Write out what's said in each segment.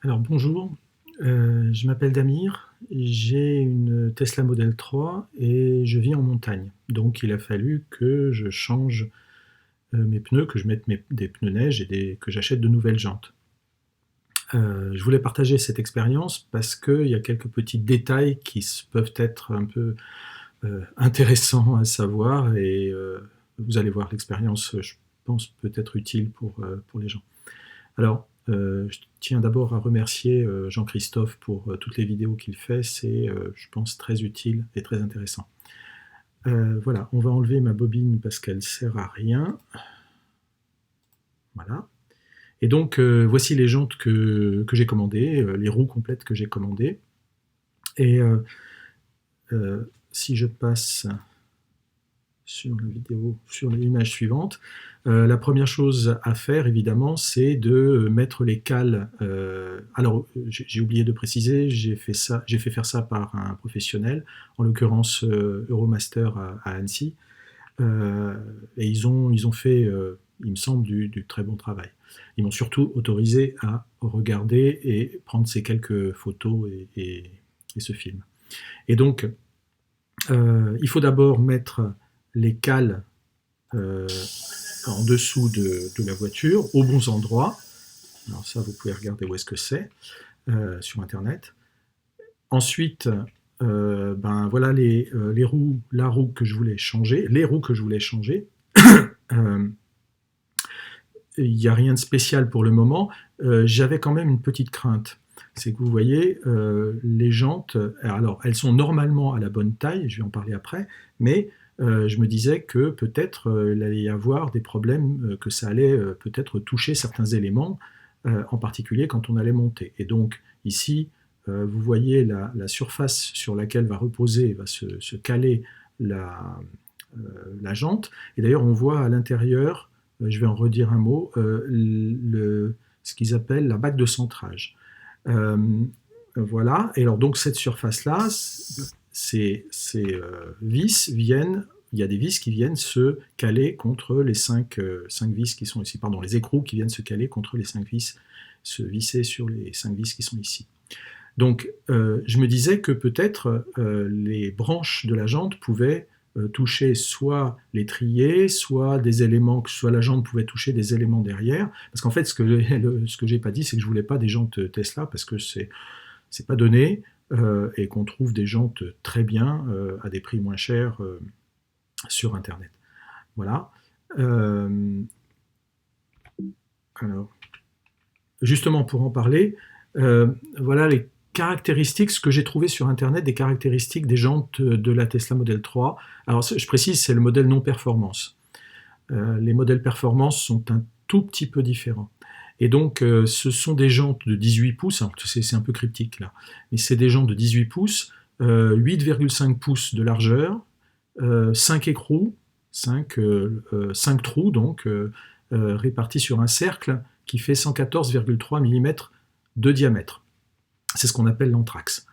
Alors bonjour, je m'appelle Damir, j'ai une Tesla Model 3 et je vis en montagne. Donc il a fallu que je change mes pneus, que je mette des pneus neige et que j'achète de nouvelles jantes. Je voulais partager cette expérience parce qu'il y a quelques petits détails qui peuvent être un peu intéressants à savoir et vous allez voir l'expérience, je pense, peut être utile pour les gens. Alors, je tiens d'abord à remercier Jean-Christophe pour toutes les vidéos qu'il fait, c'est, je pense, très utile et très intéressant. Voilà, on va enlever ma bobine parce qu'elle ne sert à rien. Voilà. Et donc, voici les jantes que j'ai commandées, les roues complètes que j'ai commandées. Et si je passe sur la vidéo, sur l'image suivante, la première chose à faire, évidemment, c'est de mettre les cales. Alors, j'ai oublié de préciser, j'ai fait faire ça par un professionnel, en l'occurrence Euromaster à Annecy, et ils ont fait, il me semble, du très bon travail. Ils m'ont surtout autorisé à regarder et prendre ces quelques photos et ce film. Et donc, il faut d'abord mettre les cales en dessous de la voiture, aux bons endroits. Alors ça, vous pouvez regarder où est-ce que c'est sur Internet. Ensuite, ben voilà les roues, la roue que je voulais changer, les roues que je voulais changer. Il n'y a rien de spécial pour le moment. J'avais quand même une petite crainte. C'est que vous voyez, les jantes, alors elles sont normalement à la bonne taille, je vais en parler après, mais je me disais que peut-être il allait y avoir des problèmes, que ça allait peut-être toucher certains éléments, en particulier quand on allait monter. Et donc ici, vous voyez la surface sur laquelle va reposer, va se caler la jante. Et d'ailleurs, on voit à l'intérieur, je vais en redire un mot, ce qu'ils appellent la bague de centrage. Voilà, et alors donc cette surface-là, ces vis viennent, il y a des vis qui viennent se caler contre les 5 vis qui sont ici, pardon, les écrous qui viennent se caler contre les 5 vis, se visser sur les 5 vis qui sont ici. Donc je me disais que peut-être les branches de la jante pouvaient toucher soit l'étrier, soit des éléments, soit la jante pouvait toucher des éléments derrière, parce qu'en fait ce que j'ai pas dit, c'est que je voulais pas des jantes Tesla, parce que c'est pas donné, et qu'on trouve des jantes très bien à des prix moins chers sur Internet. Voilà. Alors, justement pour en parler, voilà les caractéristiques, ce que j'ai trouvé sur Internet, des caractéristiques des jantes de la Tesla Model 3. Alors je précise, c'est le modèle non performance. Les modèles performance sont un tout petit peu différents. Et donc ce sont des jantes de 18 pouces, c'est un peu cryptique là, mais c'est des jantes de 18 pouces, 8,5 pouces de largeur, 5 écrous, 5 trous donc, répartis sur un cercle qui fait 114,3 mm de diamètre. C'est ce qu'on appelle l'anthrax.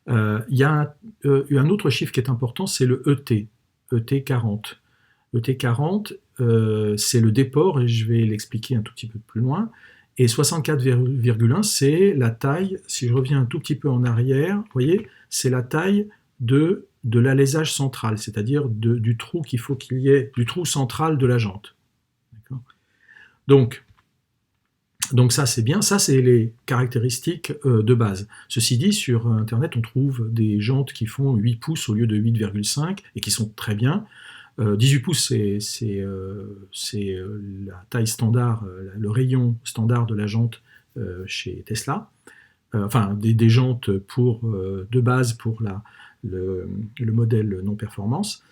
Il y a un autre chiffre qui est important, c'est le ET, ET40. ET40, c'est le déport, et je vais l'expliquer un tout petit peu plus loin. Et 64,1, c'est la taille, si je reviens un tout petit peu en arrière, vous voyez, c'est la taille de l'alésage central, c'est-à-dire du trou qu'il faut qu'il y ait, du trou central de la jante. Donc ça c'est bien, ça c'est les caractéristiques de base. Ceci dit, sur Internet on trouve des jantes qui font 8 pouces au lieu de 8,5 et qui sont très bien. 18 pouces c'est la taille standard, le rayon standard de la jante chez Tesla. Enfin des jantes de base pour le modèle non performance.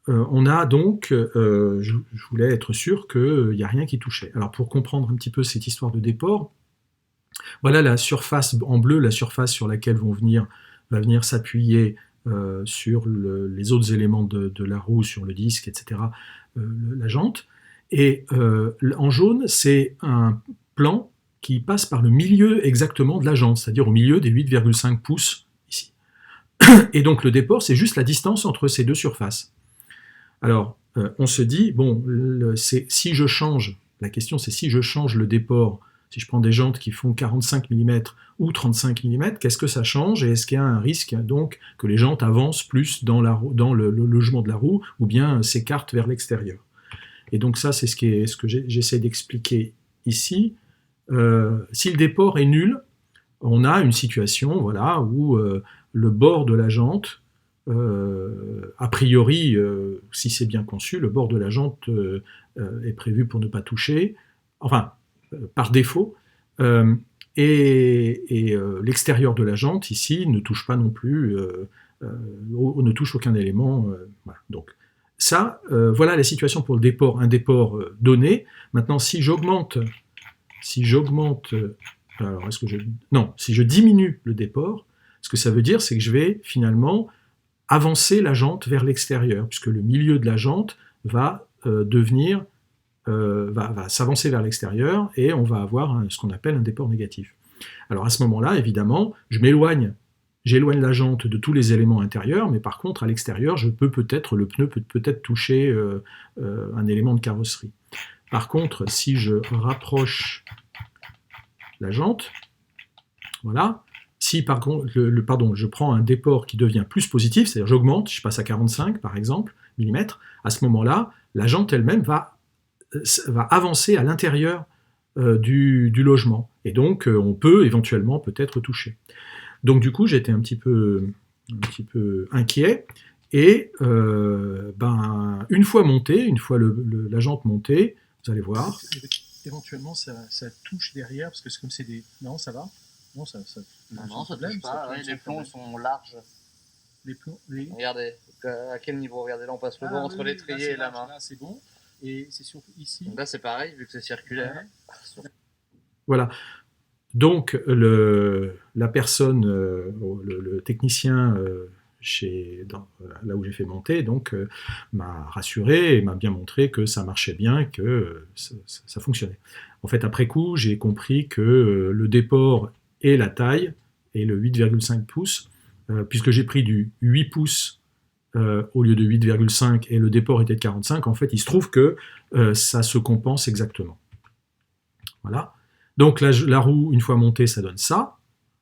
On a donc, je voulais être sûr qu'il n'y a rien qui touchait. Alors pour comprendre un petit peu cette histoire de déport, voilà la surface en bleu, la surface sur laquelle va venir s'appuyer sur les autres éléments de la roue, sur le disque, etc., la jante. Et en jaune, c'est un plan qui passe par le milieu exactement de la jante, c'est-à-dire au milieu des 8,5 pouces ici. Et donc le déport, c'est juste la distance entre ces deux surfaces. Alors, on se dit, bon, si je change, la question c'est si je change le déport, Si je prends des jantes qui font 45 mm ou 35 mm, qu'est-ce que ça change? Et est-ce qu'il y a un risque donc que les jantes avancent plus dans le logement de la roue ou bien s'écartent vers l'extérieur? Et donc ça, c'est ce que j'essaie d'expliquer ici. Si le déport est nul, on a une situation voilà, où le bord de la jante, a priori, si c'est bien conçu, le bord de la jante est prévu pour ne pas toucher, enfin, par défaut, et l'extérieur de la jante, ici, ne touche pas non plus, ne touche aucun élément. Voilà. Donc, ça, voilà la situation pour le déport, un déport donné. Maintenant, si j'augmente, alors si je diminue le déport, ce que ça veut dire, c'est que je vais finalement avancer la jante vers l'extérieur, puisque le milieu de la jante va va s'avancer vers l'extérieur et on va avoir ce qu'on appelle un déport négatif. Alors à ce moment-là, évidemment, j'éloigne la jante de tous les éléments intérieurs, mais par contre, à l'extérieur, le pneu peut peut-être toucher un élément de carrosserie. Par contre, si je rapproche la jante, voilà, si par contre, je prends un déport qui devient plus positif, c'est-à-dire j'augmente, je passe à 45 par exemple, millimètres, à ce moment-là, la jante elle-même va avancer à l'intérieur du logement. Et donc, on peut éventuellement peut-être toucher. Donc du coup, j'étais un petit peu inquiet. Et une fois la jante montée, vous allez voir. Éventuellement, ça touche derrière, parce que c'est comme c'est des... Non, ça va? Non, ça touche pas. Ouais, les plombs sont larges. Les plombs, Regardez, à quel niveau? Regardez, là on passe le doigt entre l'étrier et la main. Là, c'est bon. Et c'est surtout ici. Donc là, c'est pareil, vu que c'est circulaire. Ouais. Voilà. Donc, la personne, le technicien là où j'ai fait monter, donc m'a rassuré et m'a bien montré que ça marchait bien, que ça fonctionnait. En fait, après coup, j'ai compris que le déport et la taille, et le 8,5 pouces, puisque j'ai pris du 8 pouces au lieu de 8,5 et le déport était de 45, en fait, il se trouve que ça se compense exactement. Voilà. Donc la roue, une fois montée, ça donne ça.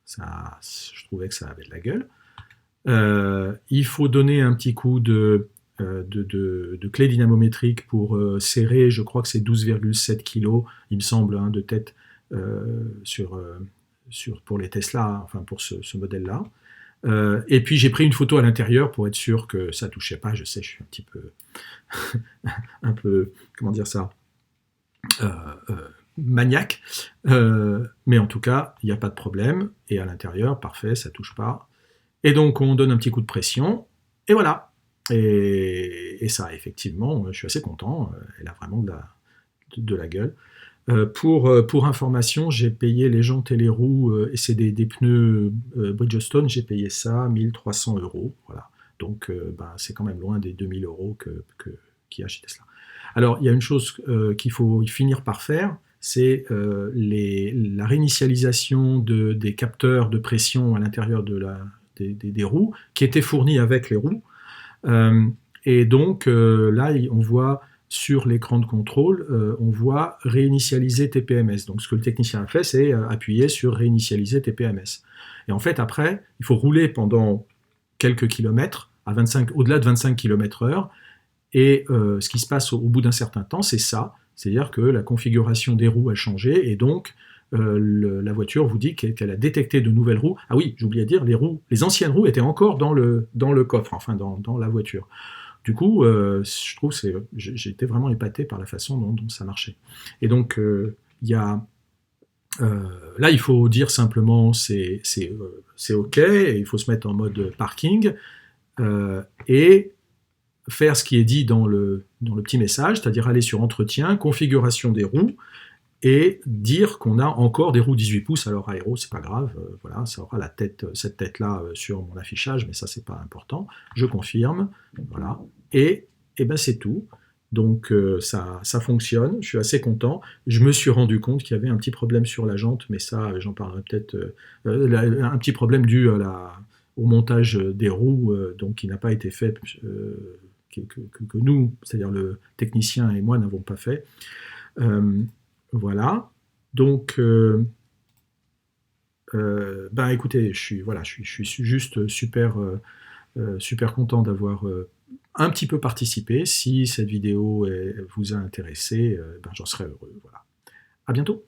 Je trouvais que ça avait de la gueule. Il faut donner un petit coup de clé dynamométrique pour serrer, je crois que c'est 12,7 kg, il me semble, hein, de tête pour les Tesla, enfin pour ce modèle-là. Et puis j'ai pris une photo à l'intérieur pour être sûr que ça touchait pas. Je sais, je suis un petit peu, un peu, comment dire ça, maniaque, mais en tout cas, il n'y a pas de problème. Et à l'intérieur, parfait, ça touche pas. Et donc on donne un petit coup de pression, et voilà. Et ça, effectivement, je suis assez content. Elle a vraiment de la gueule. Pour information, j'ai payé les jantes et les roues, et c'est des pneus Bridgestone, j'ai payé ça 1300 €. Voilà. Donc c'est quand même loin des 2000 € qu'il y a chez Tesla. Alors, il y a une chose qu'il faut finir par faire, c'est la réinitialisation des capteurs de pression à l'intérieur des roues, qui étaient fournis avec les roues. Et donc, là, on voit sur l'écran de contrôle, on voit réinitialiser TPMS. Donc ce que le technicien a fait, c'est appuyer sur réinitialiser TPMS. Et en fait, après, il faut rouler pendant quelques kilomètres, au-delà de 25 km/h, et ce qui se passe au bout d'un certain temps, c'est ça, c'est-à-dire que la configuration des roues a changé, et donc la voiture vous dit qu'elle a détecté de nouvelles roues. Ah oui, j'ai oublié de dire, les anciennes roues étaient encore dans le coffre, enfin dans la voiture. Du coup, je trouve que j'ai été vraiment épaté par la façon dont ça marchait. Et donc, là, il faut dire simplement c'est OK, et il faut se mettre en mode parking, et faire ce qui est dit dans le petit message, c'est-à-dire aller sur entretien, configuration des roues, et dire qu'on a encore des roues 18 pouces. Alors aéro, c'est pas grave, voilà, ça aura cette tête-là sur mon affichage, mais ça c'est pas important. Je confirme, voilà, et ben c'est tout. Donc ça fonctionne, je suis assez content. Je me suis rendu compte qu'il y avait un petit problème sur la jante, mais ça j'en parlerai peut-être, un petit problème dû au montage des roues, donc qui n'a pas été fait, que nous, c'est-à-dire le technicien et moi, n'avons pas fait. Voilà. Donc, ben écoutez, je suis juste super content d'avoir un petit peu participé. Si cette vidéo vous a intéressé, ben, j'en serais heureux. Voilà. À bientôt.